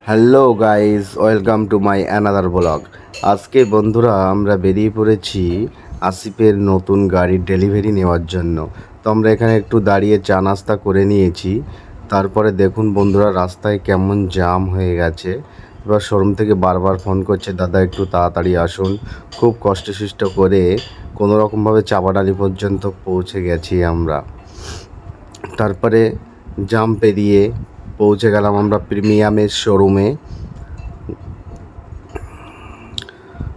Hello guys, welcome to my another blog. আজকে বন্ধুরা আমরা বেরিয়ে পড়েছি আসিফের নতুন গাড়ির ডেলিভারি নেওয়ার জন্য। তো আমরা এখানে একটু দাঁড়িয়ে চা নাস্তা করে নিয়েছি। তারপরে দেখুন বন্ধুরা, রাস্তায় কেমন জ্যাম হয়ে গেছে। এবার শোরুম থেকে বারবার ফোন করছে, দাদা একটু তাড়াতাড়ি আসুন। খুব কষ্টসিষ্ট করে কোনোরকমভাবে চাপাডালি পর্যন্ত পৌঁছে গেছি আমরা। তারপরে জ্যাম পেরিয়ে পৌঁছে গেলাম আমরা প্রিমিয়ামের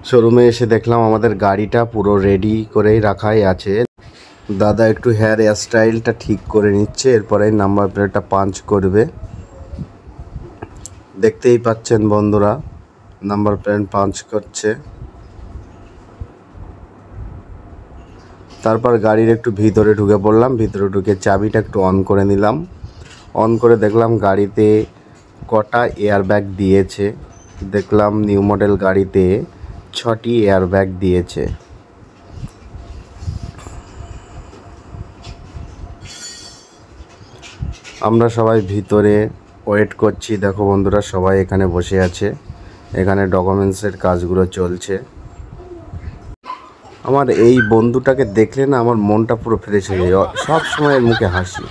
শোরুমে এসে দেখলাম আমাদের গাড়িটা পুরো রেডি করেই রাখাই আছে। দাদা একটু হেয়ার স্টাইলটা ঠিক করে নিচ্ছে, এরপরে নাম্বার প্লেটটা পাঞ্চ করবে। দেখতেই পাচ্ছেন বন্ধুরা, নাম্বার প্লেট পাঞ্চ করছে। তারপর গাড়ির একটু ভিতরে ঢুকে পড়লাম। ভিতরে ঢুকে চাবিটা একটু অন করে নিলাম। অন করে দেখলাম গাড়িতে কটা এয়ারব্যাগ দিয়েছে। দেখলাম নিউ মডেল গাড়িতে 6টি এয়ারব্যাগ দিয়েছে। আমরা সবাই ভিতরে ওয়েট করছি। দেখো বন্ধুরা, সবাই এখানে বসে আছে। এখানে ডকুমেন্টসের কাজগুলো চলছে। আমার এই বন্ধুটাকে দেখলে না আমার মনটা পুরো ফ্রেশ হয়ে যায়, সব সময় মুখে হাসি।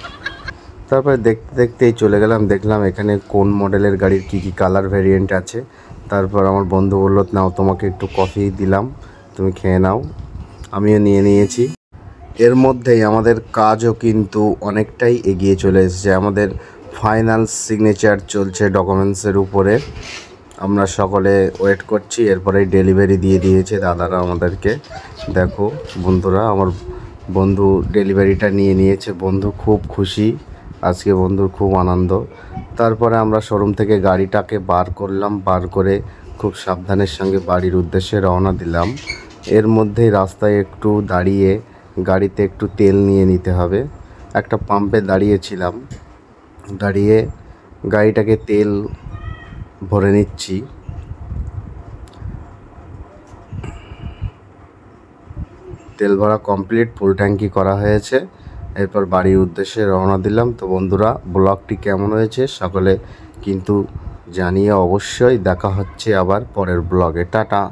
তারপরে দেখতে দেখতেই চলে গেলাম, দেখলাম এখানে কোন মডেলের গাড়ির কী কী কালার ভ্যারিয়েন্ট আছে। তারপর আমার বন্ধু বলল, নাও তোমাকে একটু কফি দিলাম, তুমি খেয়ে নাও। আমিও নিয়ে নিয়েছি। এর মধ্যেই আমাদের কাজও কিন্তু অনেকটাই এগিয়ে চলে এসেছে। আমাদের ফাইনাল সিগনেচার চলছে ডকুমেন্টসের উপরে। আমরা সকলে ওয়েট করছি, এরপরেই ডেলিভারি দিয়ে দিয়েছে দাদারা আমাদেরকে। দেখো বন্ধুরা, আমার বন্ধু ডেলিভারিটা নিয়ে নিয়েছে। বন্ধু খুব খুশি, আজকে বন্ধুর খুব আনন্দ। তারপরে আমরা শোরুম থেকে গাড়িটাকে বার করলাম, বার করে খুব সাবধানের সঙ্গে বাড়ির উদ্দেশ্যে রওনা দিলাম। এর মধ্যেই রাস্তায় একটু দাঁড়িয়ে গাড়িতে একটু তেল নিয়ে নিতে হবে। একটা পাম্পে দাঁড়িয়েছিলাম, দাঁড়িয়ে গাড়িটাকে তেল ভরে নিচ্ছি। তেল ভরা কমপ্লিট, ফুল ট্যাঙ্কি করা হয়েছে। এরপর বাড়ির উদ্দেশ্যে রওনা দিলাম। তো বন্ধুরা, ব্লগটি কেমন হয়েছে সকলে কিন্তু জানিয়ে অবশ্যই। দেখা হচ্ছে আবার পরের ব্লগে। টাটা।